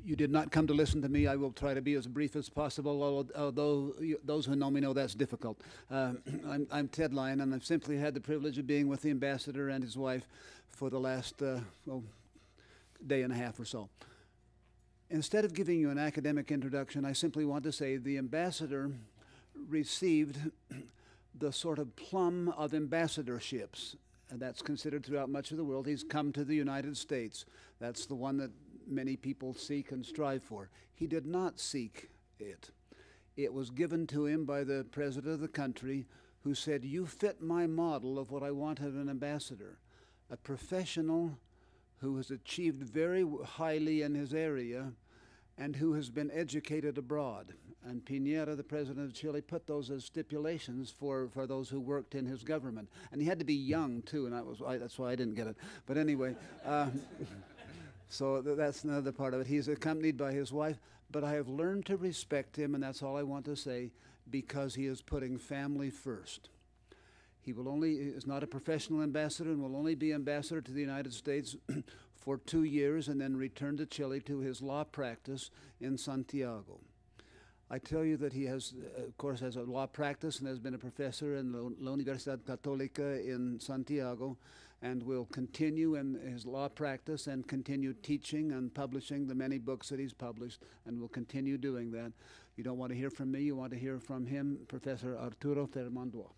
You did not come to listen to me. I will try to be as brief as possible, although those who know me know that's difficult. I'm Ted Lyon, and I've simply had the privilege of being with the ambassador and his wife for the last day and a half or so. Instead of giving you an academic introduction, I simply want to say the ambassador received the sort of plum of ambassadorships, and that's considered throughout much of the world. He's come to the United States. That's the one that many people seek and strive for. He did not seek it. It was given to him by the president of the country, who said, "You fit my model of what I want of an ambassador, a professional who has achieved very highly in his area and who has been educated abroad." And Piñera, the president of Chile, put those as stipulations for those who worked in his government. And he had to be young, too, and that's why I didn't get it. But anyway, so that's another part of it. He's accompanied by his wife, but I have learned to respect him, and that's all I want to say, because he is putting family first. He is not a professional ambassador and will only be ambassador to the United States for 2 years and then return to Chile to his law practice in Santiago. I tell you that he has, of course, has a law practice and has been a professor in La Universidad Católica in Santiago, and will continue in his law practice and continue teaching and publishing the many books that he's published, and will continue doing that. You don't want to hear from me, you want to hear from him, Professor Arturo Fermandois.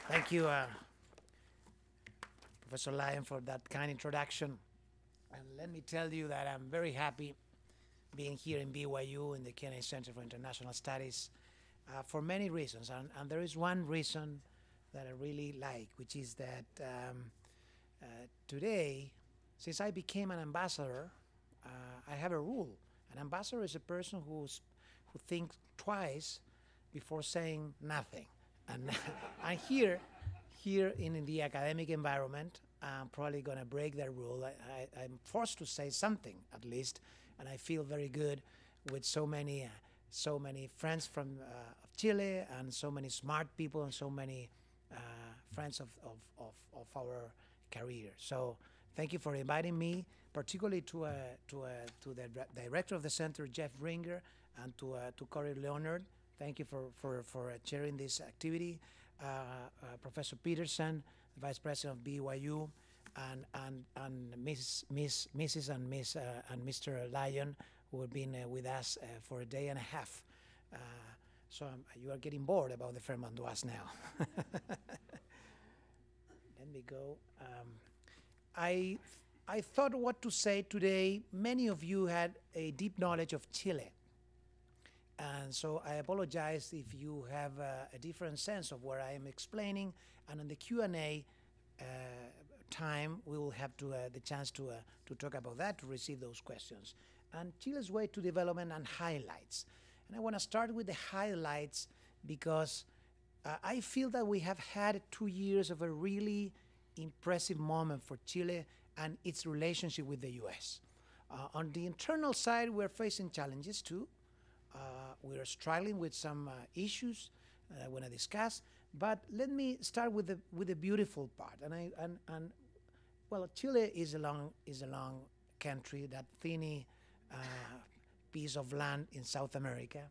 Thank you, Professor Lyon, for that kind introduction. And let me tell you that I'm very happy being here in BYU in the Kennedy Center for International Studies for many reasons. And there is one reason that I really like, which is that today, since I became an ambassador, I have a rule. An ambassador is a person who thinks twice before saying nothing. And, and here in the academic environment, I'm probably going to break that rule. I'm forced to say something, at least, and I feel very good with so many friends from Chile, and so many smart people, and so many friends of our career. So thank you for inviting me, particularly to the director of the center, Jeff Ringer, and to Corey Leonard. Thank you for chairing this activity. Professor Peterson, the Vice President of BYU, and Mrs. and Mr. Lyon, who have been with us for a day and a half. So you are getting bored about the Fermandois now. Let me go. I thought what to say today. Many of you had a deep knowledge of Chile. And so I apologize if you have a different sense of what I am explaining. And in the Q&A time, we will have the chance to talk about that, to receive those questions. And Chile's way to development and highlights. And I want to start with the highlights because I feel that we have had 2 years of a really impressive moment for Chile and its relationship with the U.S. On the internal side, we're facing challenges too. We are struggling with some issues I want to discuss, but let me start with the beautiful part. And well, Chile is a long country, that tiny piece of land in South America.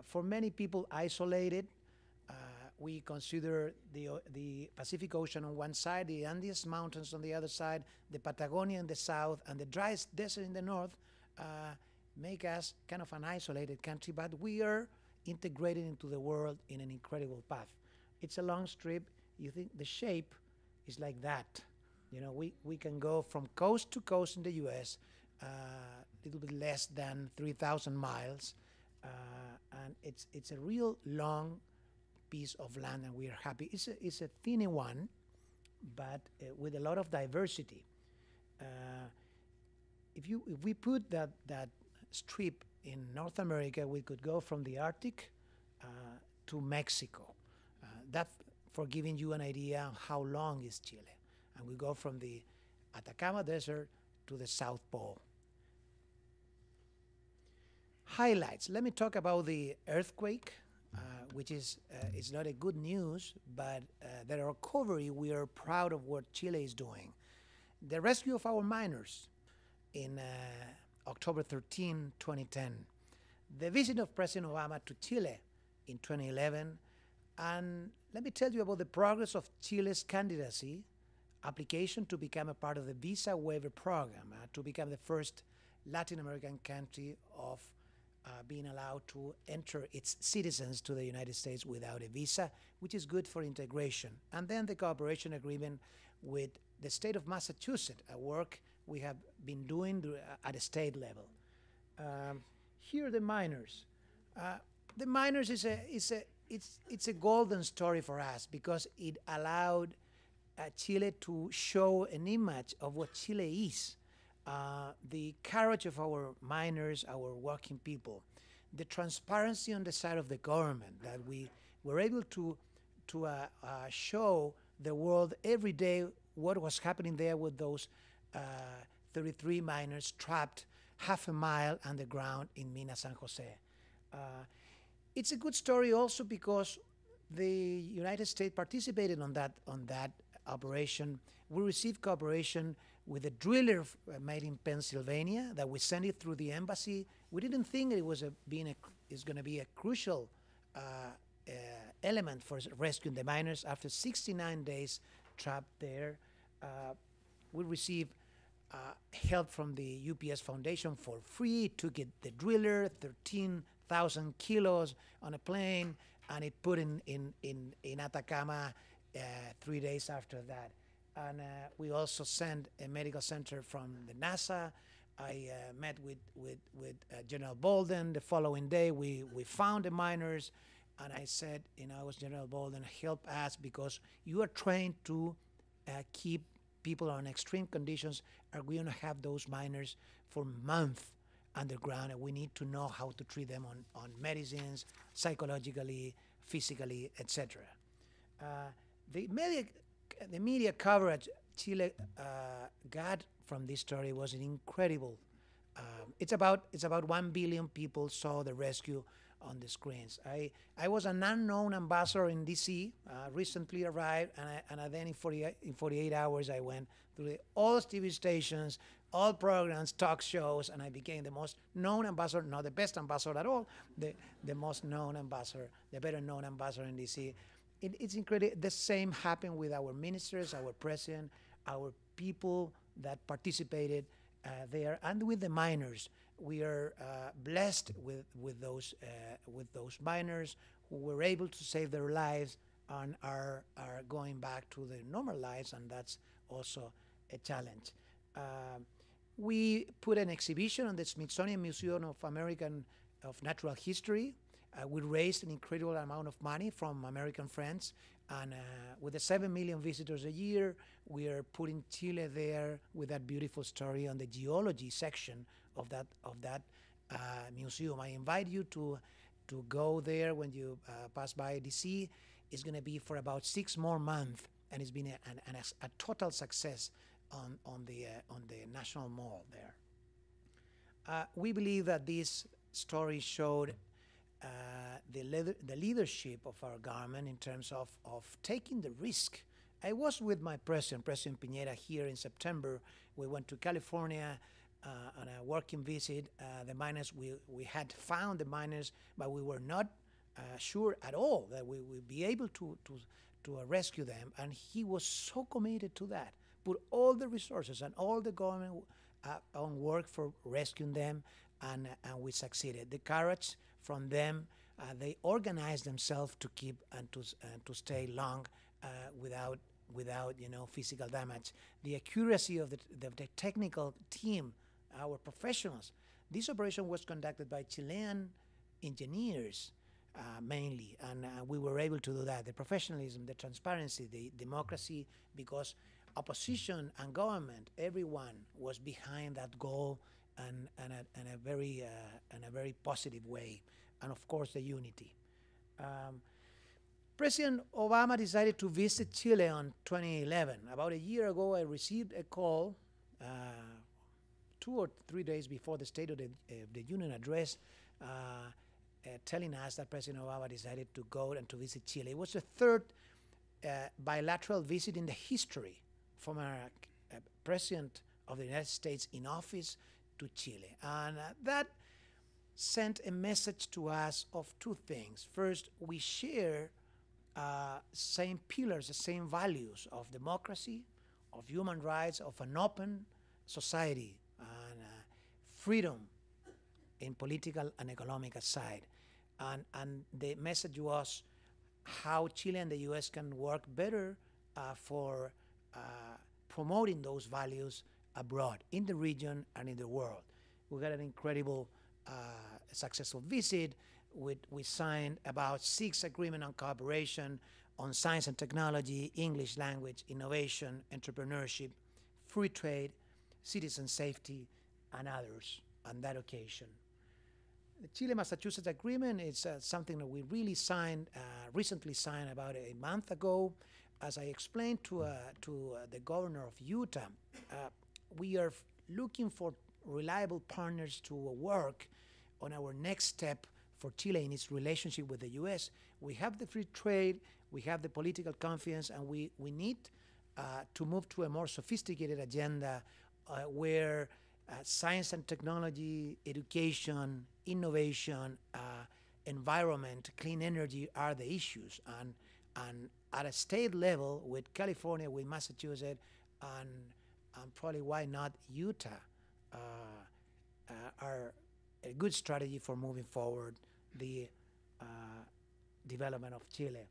For many people, isolated. We consider the Pacific Ocean on one side, the Andes Mountains on the other side, the Patagonia in the south, and the dry desert in the north. Make us kind of an isolated country, but we are integrated into the world in an incredible path. It's a long strip. You think the shape is like that. You know, we can go from coast to coast in the U.S., a little bit less than 3,000 miles, and it's a real long piece of land, and we are happy. It's a thin one, but with a lot of diversity. If we put that strip in North America, we could go from the Arctic to Mexico. That for giving you an idea of how long is Chile. And we go from the Atacama Desert to the South Pole. Highlights. Let me talk about the earthquake. which is it's not a good news, but the recovery, we are proud of what Chile is doing. The rescue of our miners in October 13, 2010. The visit of President Obama to Chile in 2011. And let me tell you about the progress of Chile's candidacy application to become a part of the visa waiver program, to become the first Latin American country of being allowed to enter its citizens to the United States without a visa, which is good for integration. And then the cooperation agreement with the state of Massachusetts, a work we have been doing at a state level. Here are the miners. The miners it's a golden story for us because it allowed Chile to show an image of what Chile is. The courage of our miners, our working people, the transparency on the side of the government, that we were able to show the world every day what was happening there with those 33 miners trapped half a mile underground in Mina San Jose. It's a good story also because the United States participated on that operation. We received cooperation with a driller made in Pennsylvania that we sent it through the embassy. We didn't think it was going to be a crucial element for rescuing the miners. After 69 days trapped there, we received help from the UPS Foundation for free. It took the driller 13,000 kilos on a plane, and it put in Atacama 3 days after that. And we also sent a medical center from the NASA. I met with General Bolden. The following day, we found the miners, and I said, I was General Bolden, help us because you are trained to keep people on extreme conditions. Are we going to have those miners for months underground, and we need to know how to treat them on medicines, psychologically, physically, etc. The media coverage Chile got from this story was incredible. It's about 1 billion people saw the rescue on the screens. I was an unknown ambassador in D.C., recently arrived, and then in 48 hours I went through all TV stations, all programs, talk shows, and I became the most known ambassador, not the best ambassador at all, the most known ambassador, the better known ambassador in D.C. It's incredible. The same happened with our ministers, our president, our people that participated there, and with the miners. We are blessed with those miners who were able to save their lives and are going back to their normal lives, and that's also a challenge. We put an exhibition on the Smithsonian Museum of Natural History. We raised an incredible amount of money from American friends, and with the 7 million visitors a year, we are putting Chile there with that beautiful story on the geology section of that museum. I invite you to go there when you pass by DC. It's going to be for about 6 more months, and it's been a total success on the National Mall there. We believe that this story showed the leadership of our government in terms of taking the risk. I was with my President Piñera, here in September. We went to California on a working visit. The miners, we had found the miners, but we were not sure at all that we would be able to rescue them. And he was so committed to that, put all the resources and all the government on work for rescuing them, and we succeeded. The courage from them, they organized themselves to keep and to stay long without physical damage. The accuracy of the technical team, our professionals. This operation was conducted by Chilean engineers mainly, and we were able to do that. The professionalism, the transparency, the democracy, because opposition and government, everyone was behind that goal, and a very positive way, and of course the unity. President Obama decided to visit Chile on 2011. About a year ago, I received a call 2 or 3 days before the State of the Union address, telling us that President Obama decided to go and to visit Chile. It was the third bilateral visit in the history from a president of the United States in office to Chile. And that sent a message to us of two things. First, we share same pillars, the same values of democracy, of human rights, of an open society, and freedom in political and economic side. And the message was how Chile and the U.S. can work better for promoting those values abroad, in the region and in the world. We got an incredible successful visit. We signed about 6 agreements on cooperation on science and technology, English language, innovation, entrepreneurship, free trade, citizen safety, and others on that occasion. The Chile-Massachusetts agreement is something that we really signed, recently signed about a month ago. As I explained to the governor of Utah, we are looking for reliable partners to work on our next step for Chile in its relationship with the U.S. We have the free trade, we have the political confidence, and we need to move to a more sophisticated agenda where science and technology, education, innovation, environment, clean energy are the issues. And at a state level, with California, with Massachusetts, and probably why not Utah, are a good strategy for moving forward the development of Chile.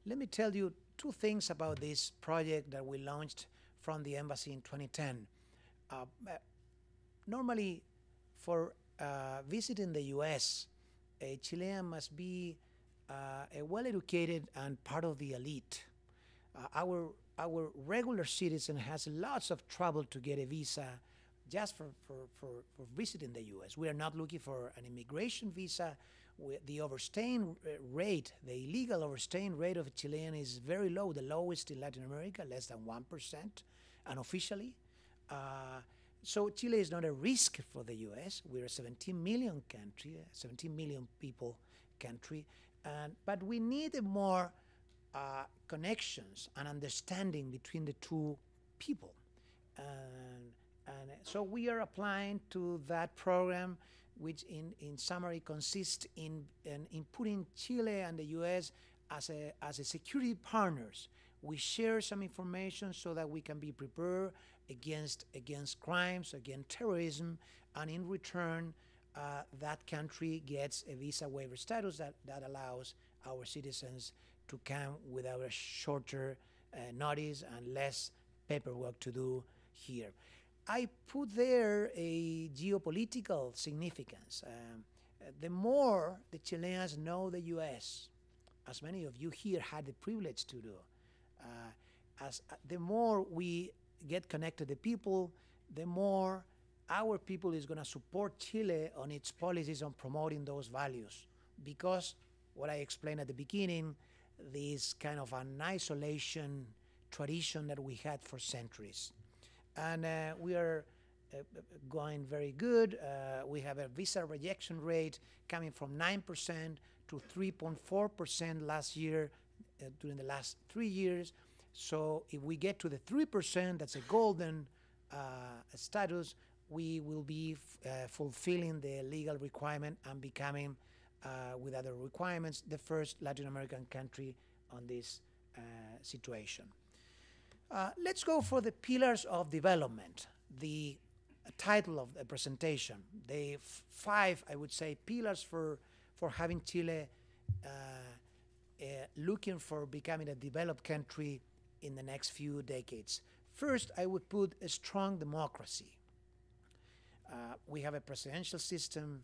Let me tell you 2 things about this project that we launched from the embassy in 2010. Normally, for visiting the U.S., a Chilean must be a well-educated and part of the elite. Our regular citizen has lots of trouble to get a visa just for visiting the U.S. We are not looking for an immigration visa. The overstaying rate, the illegal overstaying rate of a Chilean is very low, the lowest in Latin America, less than 1% unofficially. So Chile is not a risk for the U.S. We're a 17 million country, 17 million people country, but we need more connections and understanding between the two people. And so we are applying to that program, which in summary consists in putting Chile and the U.S. as a security partners. We share some information so that we can be prepared against crimes, against terrorism, and in return, that country gets a visa waiver status that allows our citizens to come without a shorter notice and less paperwork to do here. I put there a geopolitical significance. The more the Chileans know the U.S., as many of you here had the privilege to do, the more we get connected to people, the more our people is going to support Chile on its policies on promoting those values. Because what I explained at the beginning, this kind of an isolation tradition that we had for centuries. And we are going very good. We have a visa rejection rate coming from 9% to 3.4% last year, during the last 3 years. So if we get to the 3%, that's a golden status, we will be fulfilling the legal requirement and becoming, with other requirements, the first Latin American country on this situation. Let's go for the pillars of development, the title of the presentation, the 5, I would say, pillars for having Chile looking for becoming a developed country in the next few decades. First, I would put a strong democracy. We have a presidential system,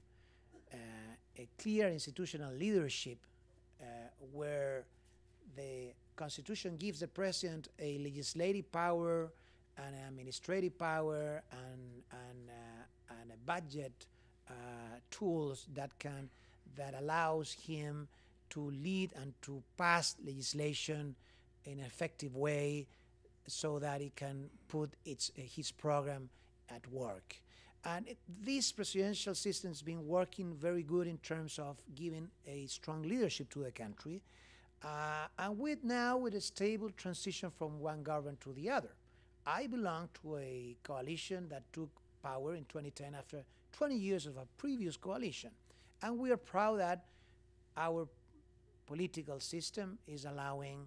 a clear institutional leadership where the Constitution gives the president a legislative power and an administrative power and a budget tools that allows him to lead and to pass legislation in an effective way so that he can put his program at work. And this presidential system has been working very good in terms of giving a strong leadership to the country. And with a stable transition from one government to the other. I belong to a coalition that took power in 2010 after 20 years of a previous coalition. And we are proud that our political system is allowing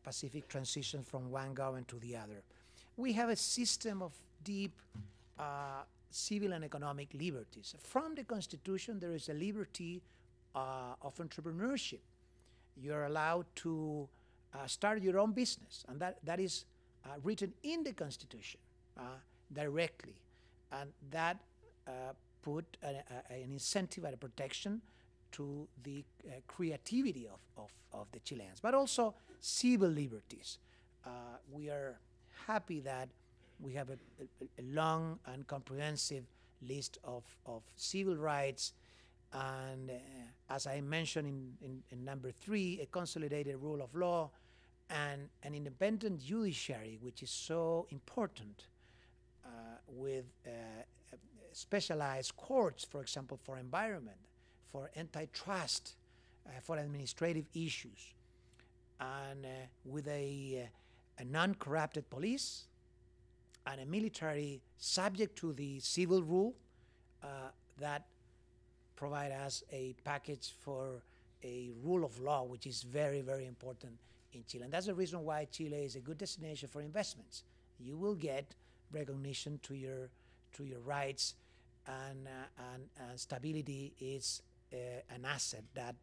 pacific transition from one government to the other. We have a system of deep civil and economic liberties. From the Constitution, there is a liberty of entrepreneurship. You're allowed to start your own business, and that is written in the Constitution directly, and that put an incentive and a protection to the creativity of the Chileans, but also civil liberties. We are happy that we have a long and comprehensive list of civil rights, and as I mentioned in number 3, a consolidated rule of law and an independent judiciary, which is so important, with specialized courts, for example, for environment, for antitrust, for administrative issues, and with a non-corrupted police and a military subject to the civil rule that provide us a package for a rule of law, which is very, very important in Chile. And that's the reason why Chile is a good destination for investments. You will get recognition to your rights, and stability is an asset that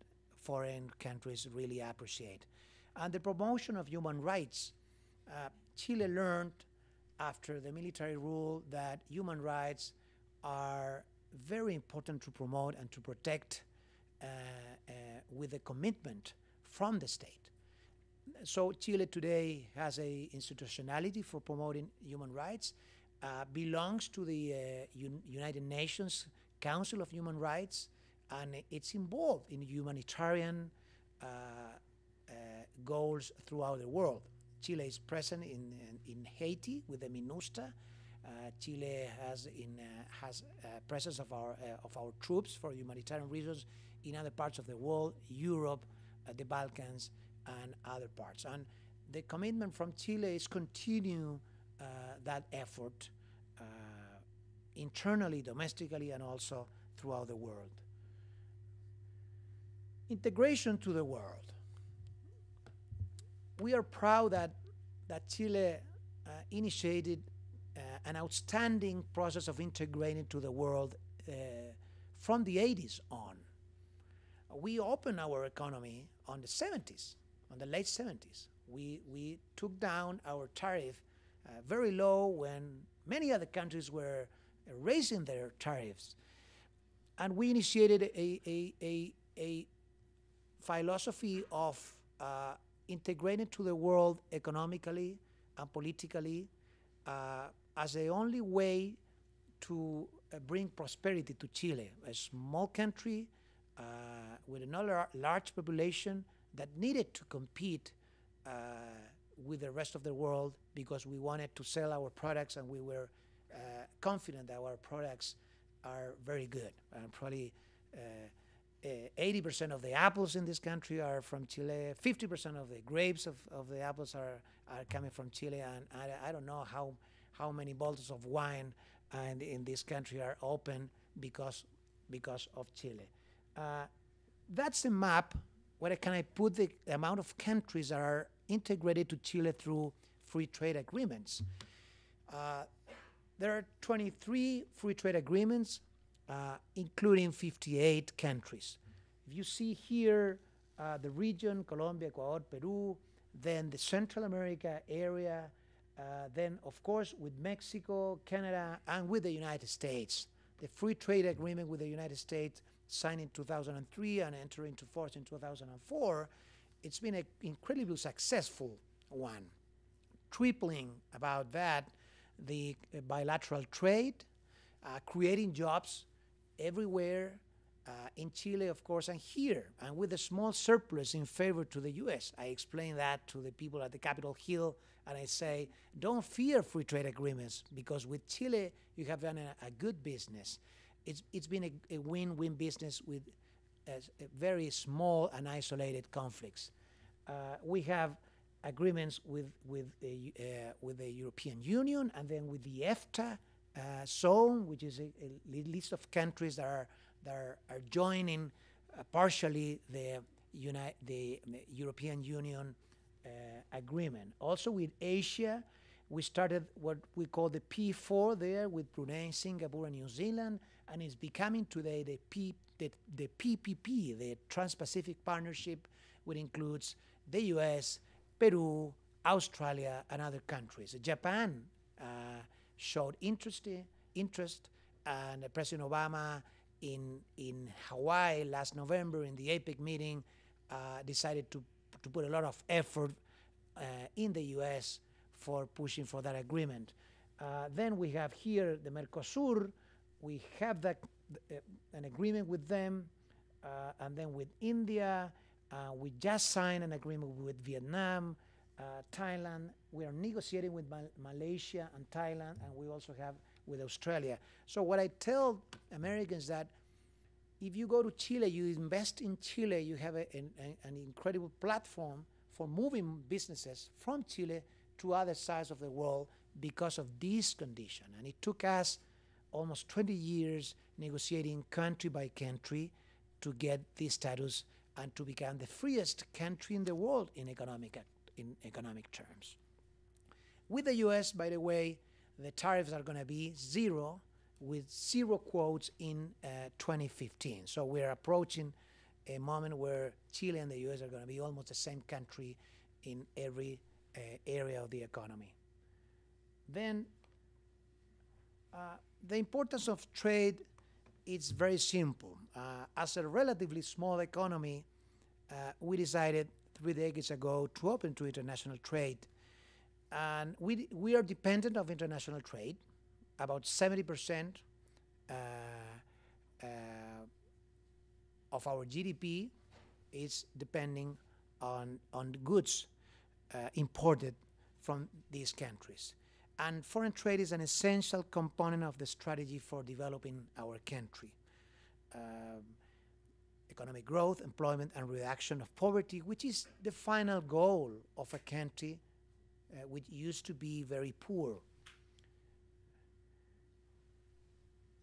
foreign countries really appreciate. And the promotion of human rights. Chile learned after the military rule that human rights are very important to promote and to protect with a commitment from the state. So Chile today has a institutionality for promoting human rights, belongs to the United Nations Council of Human Rights, and it's involved in humanitarian goals throughout the world. Chile is present in Haiti with the MINUSTA. Chile has presence of our troops for humanitarian reasons in other parts of the world, Europe, the Balkans, and other parts. And the commitment from Chile is continue that effort internally, domestically, and also throughout the world. Integration to the world. We are proud that Chile initiated an outstanding process of integrating to the world from the 80s on. We opened our economy on the 70s, on the late 70s. We took down our tariff very low when many other countries were raising their tariffs. And we initiated a philosophy of integrating to the world economically and politically as the only way to bring prosperity to Chile, a small country with another large population that needed to compete with the rest of the world because we wanted to sell our products, and we were confident that our products are very good. Probably 80% of the apples in this country are from Chile, 50% of the grapes of the apples are coming from Chile, and I don't know how many bottles of wine in this country are open because of Chile. That's a map where can I put the amount of countries that are integrated to Chile through free trade agreements. There are 23 free trade agreements, including 58 countries. If you see here the region, Colombia, Ecuador, Peru, then the Central America area, then of course with Mexico, Canada, and with the United States. The free trade agreement with the United States signed in 2003 and entered into force in 2004, it's been an incredibly successful one, tripling about that the bilateral trade, creating jobs everywhere, in Chile, of course, and here, and with a small surplus in favor to the U.S. I explain that to the people at the Capitol Hill, and I say, don't fear free trade agreements, because with Chile, you have done a good business. It's been a win-win business with very small and isolated conflicts. We have agreements with the European Union, and then with the EFTA zone, which is a list of countries that are joining partially the European Union agreement. Also with Asia, we started what we call the P4 there with Brunei, Singapore, and New Zealand, and it's becoming today the PPP, the Trans-Pacific Partnership, which includes the U.S., Peru, Australia, and other countries. Japan showed interest, and President Obama in Hawaii last November in the APEC meeting decided to put a lot of effort in the U.S. for pushing for that agreement. Then we have here the Mercosur. We have an agreement with them, and then with India. We just signed an agreement with Vietnam, Thailand. We are negotiating with Malaysia and Thailand, and we also have with Australia. So what I tell Americans that if you go to Chile, you invest in Chile, you have an incredible platform for moving businesses from Chile to other sides of the world because of this condition. And it took us almost 20 years negotiating country by country to get this status and to become the freest country in the world in economic terms. With the U.S., by the way, the tariffs are going to be zero, with zero quotas in 2015. So we're approaching a moment where Chile and the U.S. are going to be almost the same country in every area of the economy. Then the importance of trade is very simple. As a relatively small economy, we decided 3 decades ago to open to international trade. And we are dependent of international trade. About 70% of our GDP is depending on goods imported from these countries. And foreign trade is an essential component of the strategy for developing our country. Economic growth, employment, and reduction of poverty, which is the final goal of a country which used to be very poor.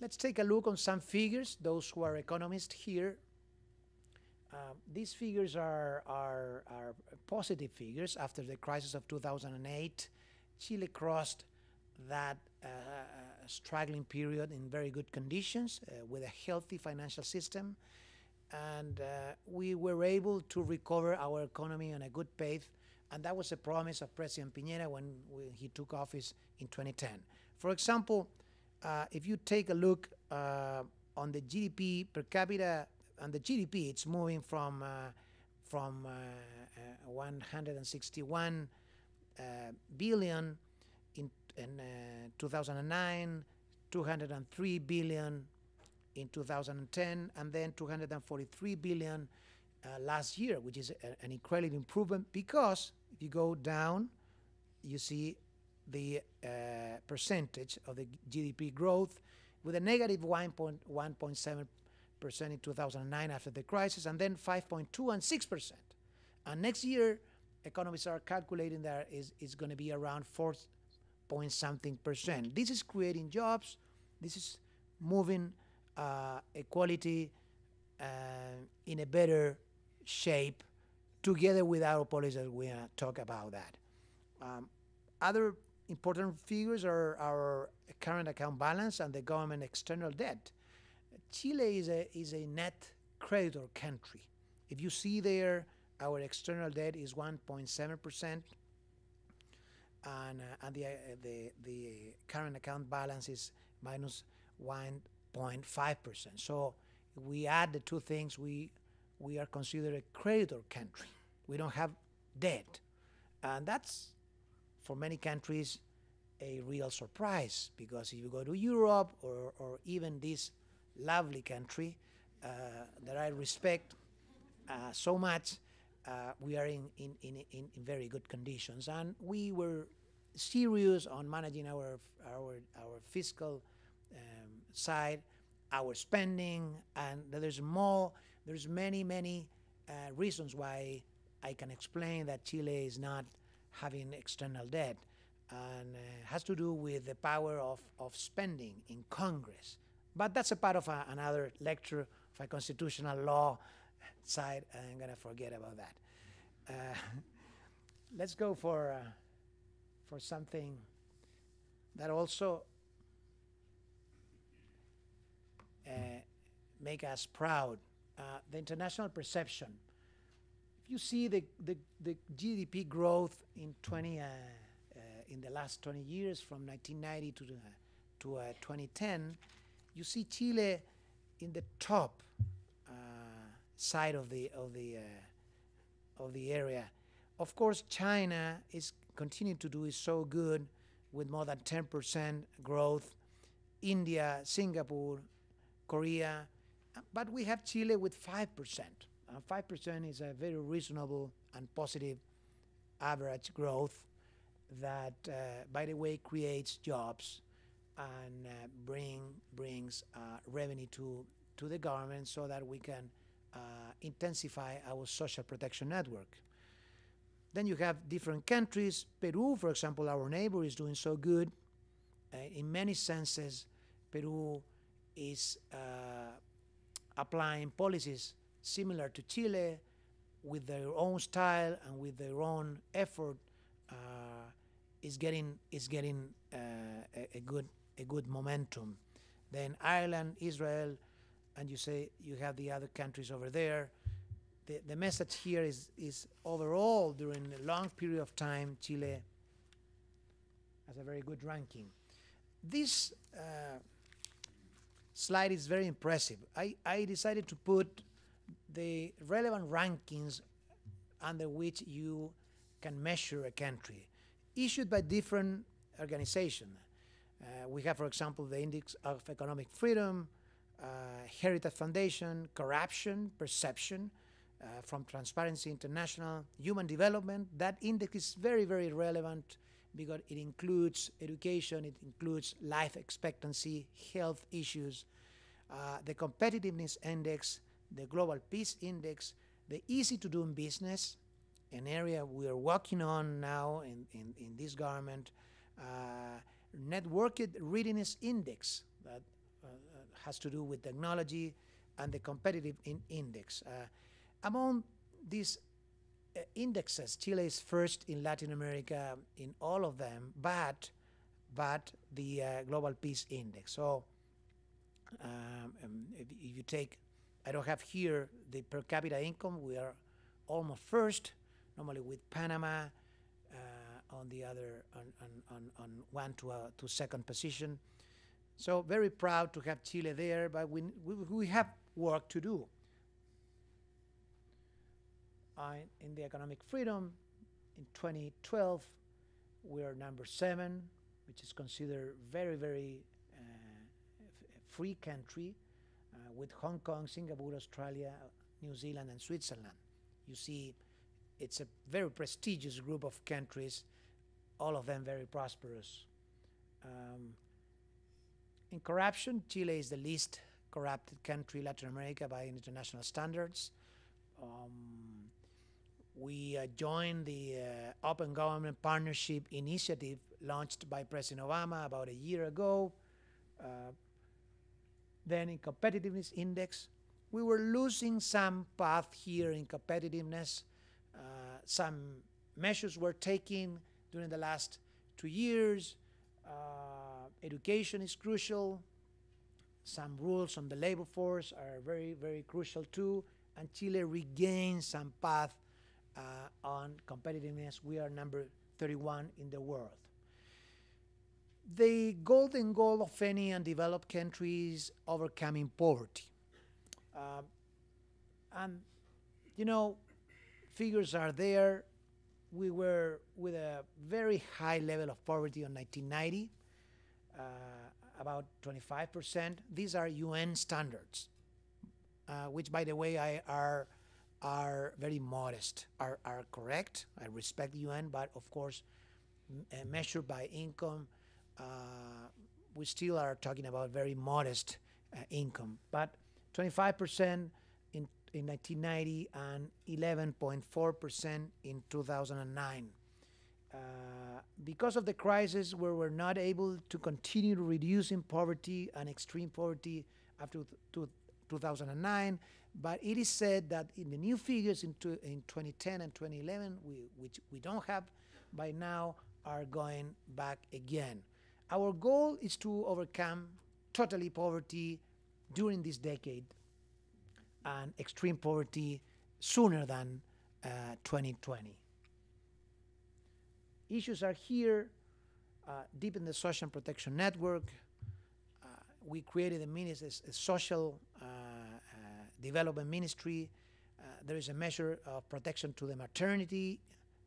Let's take a look on some figures, those who are economists here. These figures are positive figures. After the crisis of 2008, Chile crossed that struggling period in very good conditions with a healthy financial system, and we were able to recover our economy on a good pace, and that was a promise of President Piñera when he took office in 2010. For example, if you take a look on the GDP per capita, and the GDP, it's moving from 161 billion in 2009, 203 billion in 2010, and then 243 billion last year, which is an incredible improvement, because if you go down, you see the percentage of the GDP growth with a negative 1.7% in 2009 after the crisis, and then 5.2% and 6%. And next year, economists are calculating that is going to be around 4.something%. This is creating jobs. This is moving equality in a better shape, together with our policies. We're going to talk about that. Other important figures are our current account balance and the government external debt. Chile is a net creditor country. If you see there, our external debt is 1.7%, and the current account balance is minus 1.5%. So if we add the two things, we are considered a creditor country. We don't have debt, and that's for many countries a real surprise, because if you go to Europe or even this lovely country, that I respect so much, we are in very good conditions. And we were serious on managing our fiscal side, our spending, and there's many reasons why I can explain that Chile is not having external debt, and has to do with the power of spending in Congress. But that's a part of another lecture of a constitutional law side. I'm gonna forget about that. Let's go for something that also make us proud. The international perception. If you see the GDP growth in the last 20 years, from 1990 to 2010, you see Chile in the top side of the area. Of course, China is continuing to do so good with more than 10% growth. India, Singapore, Korea, but we have Chile with 5%. 5% is a very reasonable and positive average growth that, by the way, creates jobs and brings revenue to the government, so that we can intensify our social protection network. Then you have different countries. Peru, for example, our neighbor, is doing so good. In many senses, Peru is applying policies similar to Chile, with their own style and with their own effort. Is getting a good momentum. Then Ireland, Israel, and you have the other countries over there. The message here is overall, during a long period of time, Chile has a very good ranking. This slide is very impressive. I decided to put the relevant rankings under which you can measure a country, issued by different organizations. We have, for example, the Index of Economic Freedom, Heritage Foundation, Corruption Perception, from Transparency International, Human Development. That index is very, very relevant because it includes education, it includes life expectancy, health issues, the Competitiveness Index, the Global Peace Index, the Easy to Do Business, an area we are working on now in this government, Networked Readiness Index that has to do with technology, and the Competitive Index. Among these indexes, Chile is first in Latin America in all of them, but the Global Peace Index. So if you take, I don't have here the per capita income, we are almost first, normally with Panama on the other, on one to second position. So very proud to have Chile there, but we have work to do. In the economic freedom, in 2012, we are number 7, which is considered very, very free country, with Hong Kong, Singapore, Australia, New Zealand, and Switzerland. You see, it's a very prestigious group of countries, all of them very prosperous. In corruption, Chile is the least corrupted country in Latin America by international standards. We joined the Open Government Partnership Initiative launched by President Obama about a year ago. Then in Competitiveness Index, we were losing some path here in competitiveness. Some measures were taken during the last 2 years. Education is crucial. Some rules on the labor force are very, very crucial too. And Chile regained some path on competitiveness. We are number 31 in the world. The golden goal of any undeveloped country is overcoming poverty. And, you know, figures are there. We were with a very high level of poverty in 1990, about 25%. These are UN standards. which, by the way, are very modest, are correct. I respect the UN, but of course, measured by income, we still are talking about very modest income. But 25% in 1990 and 11.4% in 2009. Because of the crisis, we were not able to continue reducing poverty and extreme poverty after 2009, but it is said that in the new figures in 2010 and 2011, which we don't have by now, are going back again. Our goal is to overcome totally poverty during this decade and extreme poverty sooner than 2020. Issues are here, deep in the social protection network. We created a social development ministry. There is a measure of protection to the maternity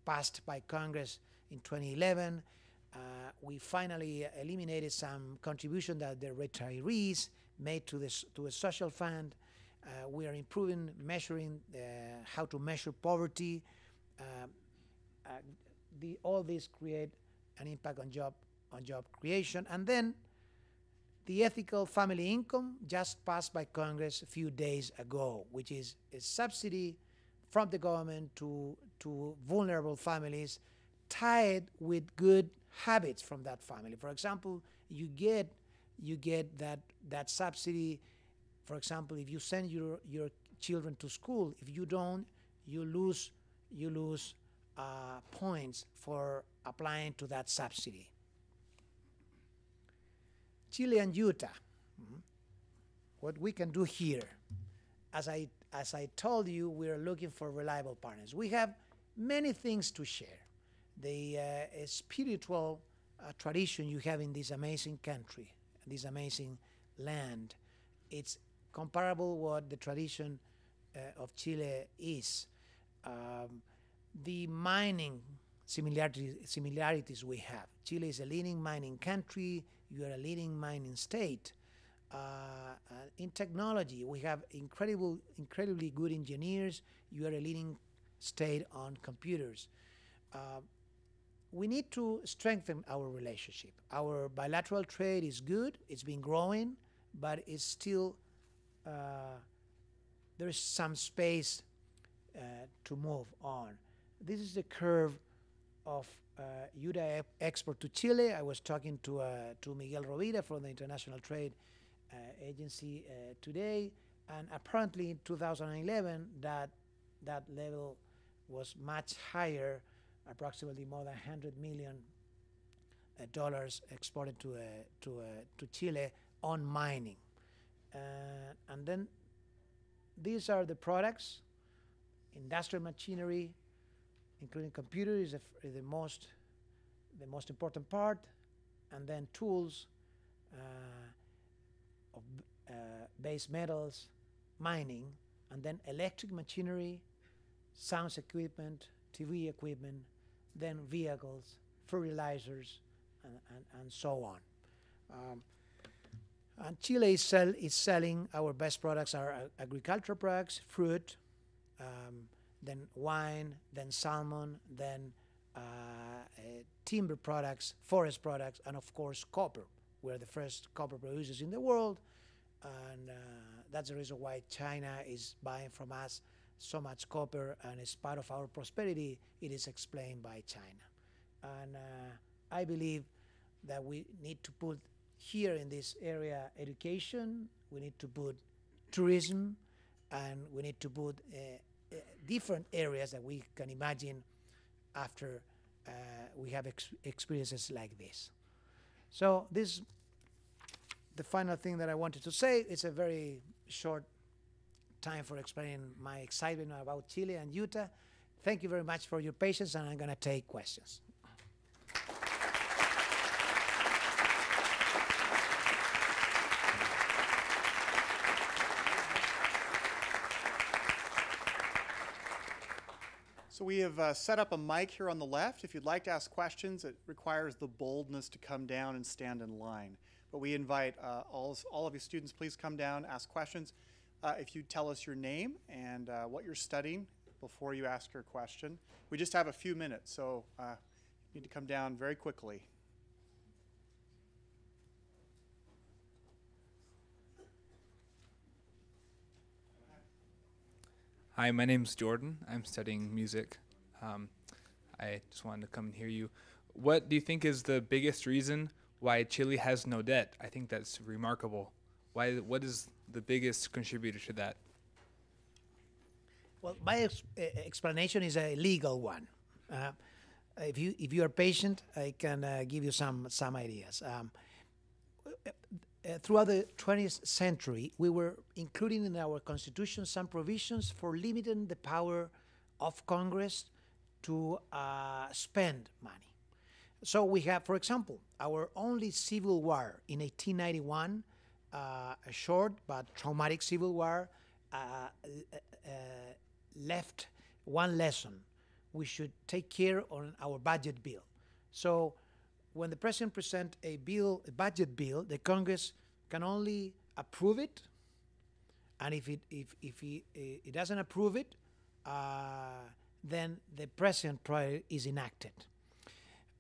passed by Congress in 2011. We finally eliminated some contribution that the retirees made to a social fund. We are improving, measuring how to measure poverty. All these create an impact on job creation. And then the ethical family income just passed by Congress a few days ago, which is a subsidy from the government to vulnerable families tied with good habits from that family. For example, you get that subsidy. For example, if you send your children to school, if you don't, you lose points for applying to that subsidy. Chile and Utah. What we can do here, as I told you, we are looking for reliable partners. We have many things to share. The spiritual tradition you have in this amazing country, this amazing land, it's comparable what the tradition of Chile is. The mining similarities we have. Chile is a leading mining country. You are a leading mining state. In technology, we have incredibly good engineers. You are a leading state on computers. We need to strengthen our relationship. Our bilateral trade is good. It's been growing, but it's still, there is some space to move on. This is the curve of Utah export to Chile. I was talking to Miguel Rovira from the International Trade Agency today, and apparently in 2011 that level was much higher, approximately more than $100 million exported to Chile on mining. And then these are the products. Industrial machinery, including computers, is the most important part, and then tools, of base metals, mining, and then electric machinery, sound equipment, TV equipment, then vehicles, fertilizers, and so on. And Chile is selling our best products, our agricultural products, fruit, then wine, then salmon, then timber products, forest products, and of course copper. We're the first copper producers in the world, and that's the reason why China is buying from us so much copper, and as part of our prosperity, it is explained by China. And I believe that we need to put here in this area education, we need to put tourism, and we need to put different areas that we can imagine after we have experiences like this. So this, the final thing that I wanted to say. It's a very short time for explaining my excitement about Chile and Utah. Thank you very much for your patience, and I'm going to take questions. So we have set up a mic here on the left. If you'd like to ask questions, it requires the boldness to come down and stand in line. But we invite all of you students, please come down, ask questions. if you tell us your name and what you're studying before you ask your question. We just have a few minutes, so you need to come down very quickly. Hi, my name's Jordan. I'm studying music. I just wanted to come and hear you. What do you think is the biggest reason why Chile has no debt? I think that's remarkable. What is the biggest contributor to that? Well, my explanation is a legal one. If you are patient, I can give you some ideas. Throughout the 20th century, we were including in our constitution some provisions for limiting the power of Congress to spend money. So we have, for example, our only civil war in 1891, a short but traumatic civil war, left one lesson. We should take care on our budget bill. So when the president presents a budget bill, the Congress can only approve it, and if it doesn't approve it, then the president probably is enacted.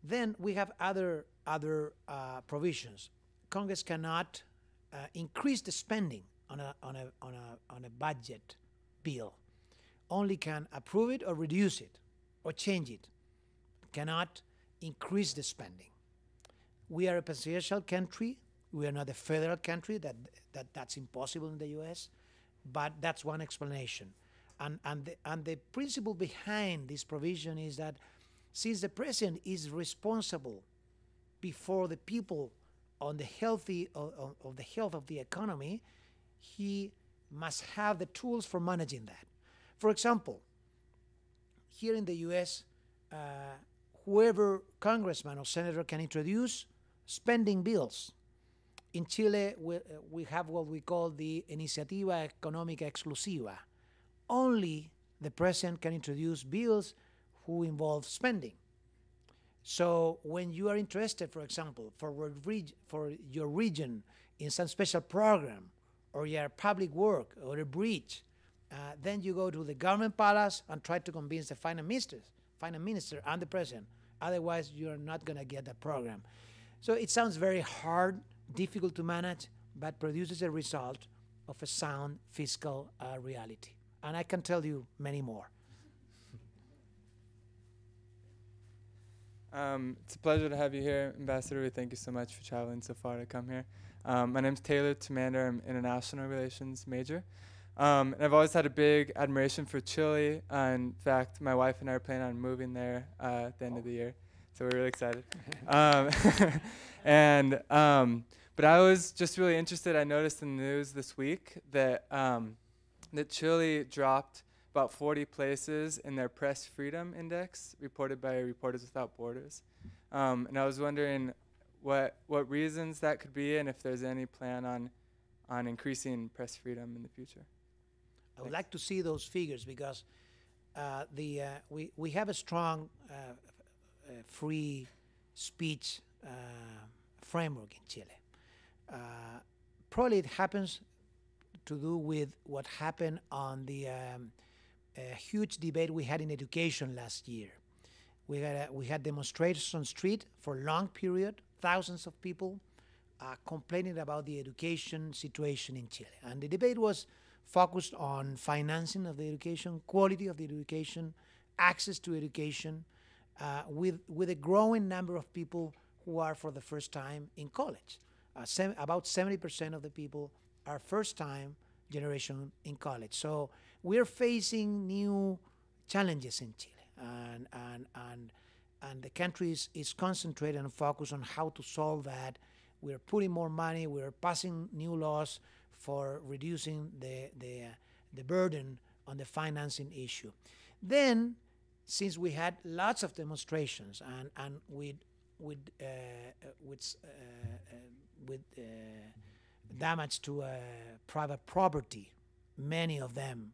Then we have other provisions. Congress cannot increase the spending on a budget bill. Only can approve it or reduce it or change it. Cannot increase the spending. We are a presidential country. We are not a federal country. That's impossible in the U.S. But that's one explanation. And the principle behind this provision is that since the president is responsible before the people on the health of the economy, he must have the tools for managing that. For example, here in the U.S., whoever congressman or senator can introduce spending bills. In Chile, we have what we call the Iniciativa Económica Exclusiva. Only the president can introduce bills who involve spending. So when you are interested, for example, for your region in some special program, or your public work, or a bridge, then you go to the government palace and try to convince the finance minister and the president. Otherwise, you're not going to get that program. So it sounds very hard, difficult to manage, but produces a result of a sound fiscal reality. And I can tell you many more. It's a pleasure to have you here, Ambassador. We thank you so much for traveling so far to come here. My name's Taylor Tamander. I'm international relations major. And I've always had a big admiration for Chile. In fact, my wife and I are planning on moving there at the end of the year. So we're really excited. But I was just really interested. I noticed in the news this week that that Chile dropped about 40 places in their press freedom index, reported by Reporters Without Borders. And I was wondering what reasons that could be, and if there's any plan on increasing press freedom in the future. I would like to see those figures because we have a strong free speech framework in Chile. Probably it happens to do with what happened on the huge debate we had in education last year. We had demonstrations on street for a long period, thousands of people complaining about the education situation in Chile. And the debate was focused on financing of the education, quality of the education, access to education, with a growing number of people who are for the first time in college. About 70% of the people are first-time generation in college. So we're facing new challenges in Chile, and the country is concentrated and focused on how to solve that. We're putting more money. We're passing new laws for reducing the burden on the financing issue. Then, since we had lots of demonstrations and with damage to private property, many of them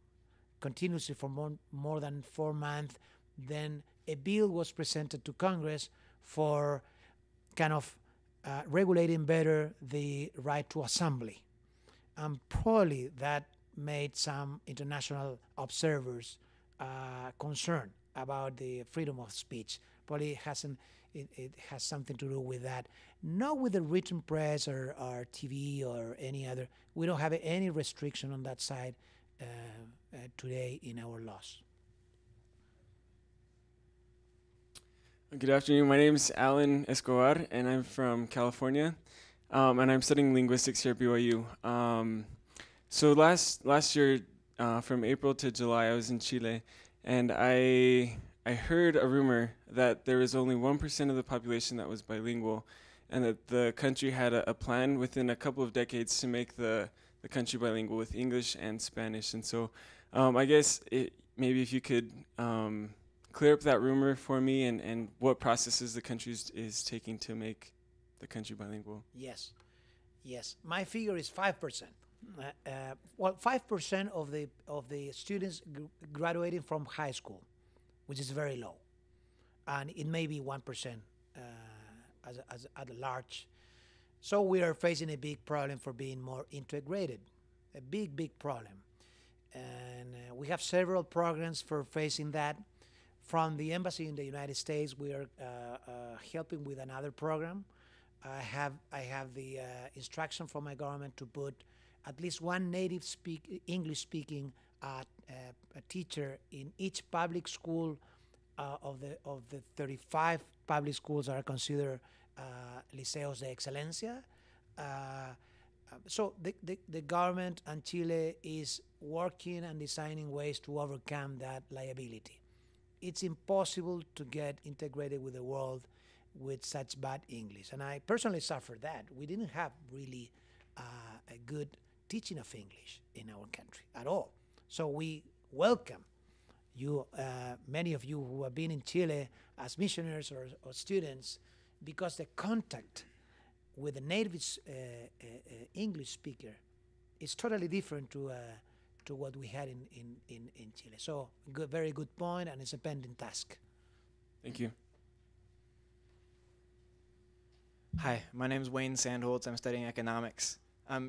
continuously for more than 4 months, then a bill was presented to Congress for kind of regulating better the right to assembly. And probably that made some international observers concerned about the freedom of speech. Probably it has something to do with that, not with the written press or TV or any other. We don't have any restriction on that side today in our laws. Good afternoon. My name is Alan Escobar, and I'm from California, and I'm studying linguistics here at BYU. So last year, from April to July, I was in Chile, and I heard a rumor that there was only 1% of the population that was bilingual, and that the country had a plan within a couple of decades to make the country bilingual with English and Spanish. And so I guess maybe if you could clear up that rumor for me, and what processes the country is taking to make the country bilingual. Yes. My figure is 5%. Well, 5% of the students graduating from high school, which is very low, and it may be 1% at large. So we are facing a big problem for being more integrated, a big problem, and we have several programs for facing that. From the embassy in the United States, we are helping with another program. I have the instruction from my government to put at least one native English-speaking teacher in each public school of the 35 public schools that are considered liceos de Excellencia. So the government and Chile is working and designing ways to overcome that liability. It's impossible to get integrated with the world with such bad English. And I personally suffered that. We didn't have really a good teaching of English in our country at all. So we welcome you, many of you who have been in Chile as missionaries or students, because the contact with a native English speaker is totally different to what we had in Chile. So very good point, and it's a pending task. Thank you. Hi, my name is Wayne Sandholtz. I'm studying economics.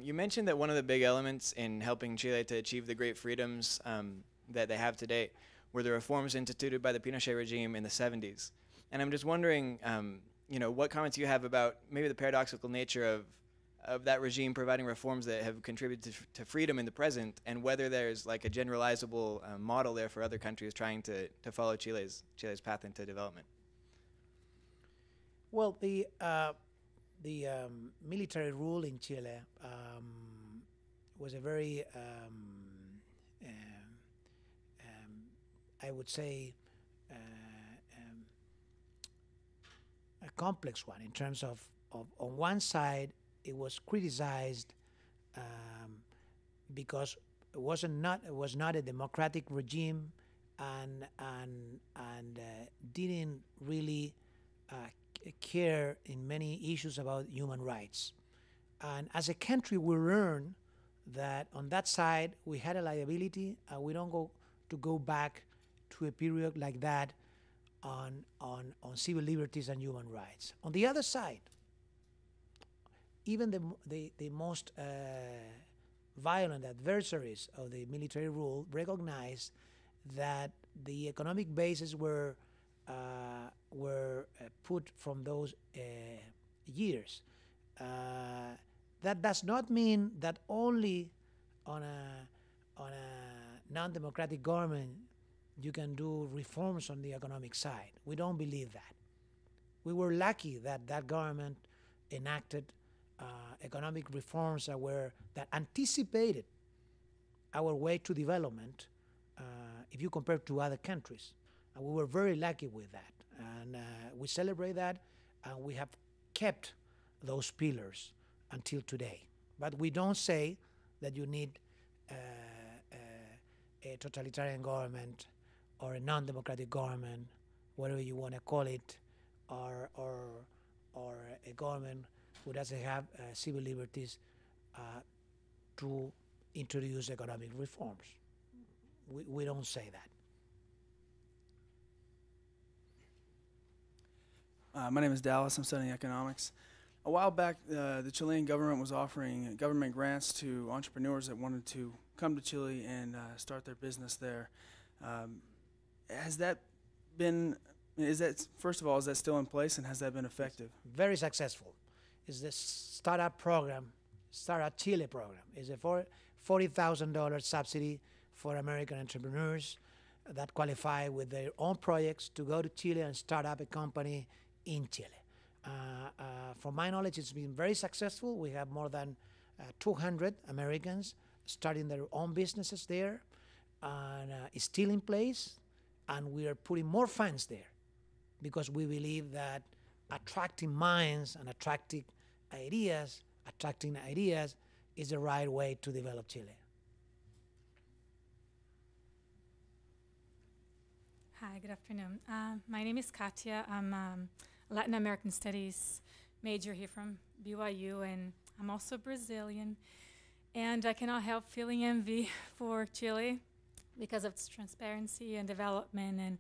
You mentioned that one of the big elements in helping Chile to achieve the great freedoms that they have today were the reforms instituted by the Pinochet regime in the 70s. And I'm just wondering, what comments you have about maybe the paradoxical nature of that regime providing reforms that have contributed to freedom in the present, and whether there's like a generalizable model there for other countries trying to follow Chile's path into development. Well, the military rule in Chile was a very, I would say, a complex one in terms of on one side, it was criticized because it was not a democratic regime, and didn't really care in many issues about human rights. And as a country, we learned that on that side we had a liability, and we don't go back to a period like that on civil liberties and human rights. On the other side, even the most violent adversaries of the military rule recognized that the economic bases were put from those years. That does not mean that only on a non-democratic government you can do reforms on the economic side. We don't believe that. We were lucky that that government enacted economic reforms that anticipated our way to development if you compare to other countries. And we were very lucky with that. And we celebrate that, and we have kept those pillars until today. But we don't say that you need a totalitarian government or a non-democratic government, whatever you want to call it, or a government who doesn't have civil liberties to introduce economic reforms. We don't say that. My name is Dallas. I'm studying economics. A while back, the Chilean government was offering government grants to entrepreneurs that wanted to come to Chile and start their business there. Has that been, first of all, is that still in place, and has that been effective? Very successful. It's the startup program, Startup Chile program. It's a $40,000 subsidy for American entrepreneurs that qualify with their own projects to go to Chile and start up a company in Chile. From my knowledge, it's been very successful. We have more than 200 Americans starting their own businesses there, and it's still in place, and we are putting more funds there because we believe that attracting minds and attracting ideas is the right way to develop Chile. Hi, good afternoon. My name is Katia. I'm a Latin American Studies major here from BYU, and I'm also Brazilian. And I cannot help feeling envy for Chile because of its transparency and development. And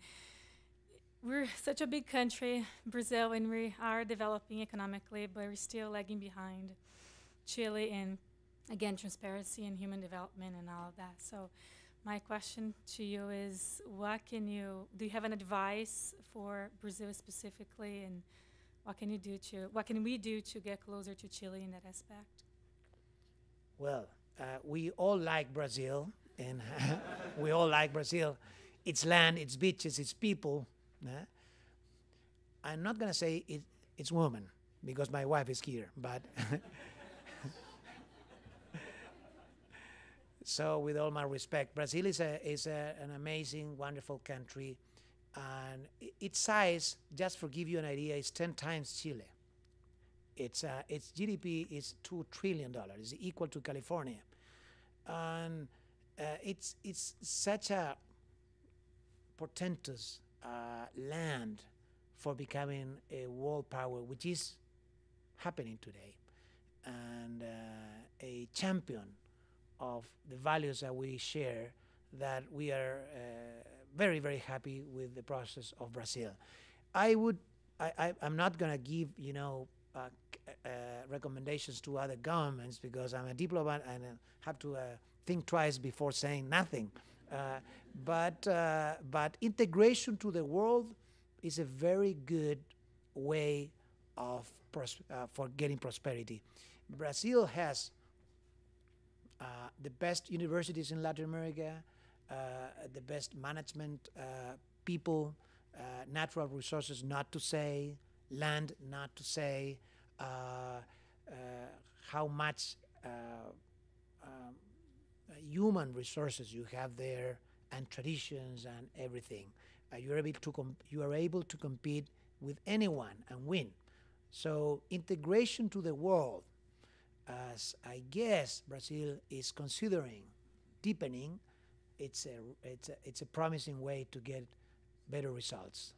we're such a big country, Brazil, and we are developing economically, but we're still lagging behind Chile in, again, transparency and human development and all of that. So my question to you is, do you have an advice for Brazil specifically, and what can we do to get closer to Chile in that aspect? Well, we all like Brazil, and we all like Brazil. Its land, its beaches, its people. I'm not going to say it's women, because my wife is here, but so with all my respect, Brazil is an amazing, wonderful country, and its size, just for give you an idea, is 10 times Chile. Its GDP is $2 trillion. It's equal to California, and it's such a portentous land for becoming a world power, which is happening today, and a champion of the values that we share, that we are very, very happy with the process of Brazil. I'm not going to give, recommendations to other governments, because I'm a diplomat and have to think twice before saying nothing. But integration to the world is a very good way of for getting prosperity. Brazil has the best universities in Latin America, the best management people, natural resources not to say, land not to say, how much human resources you have there, and traditions and everything. You are able to compete with anyone and win. So integration to the world, as I guess Brazil is considering deepening, it's a promising way to get better results.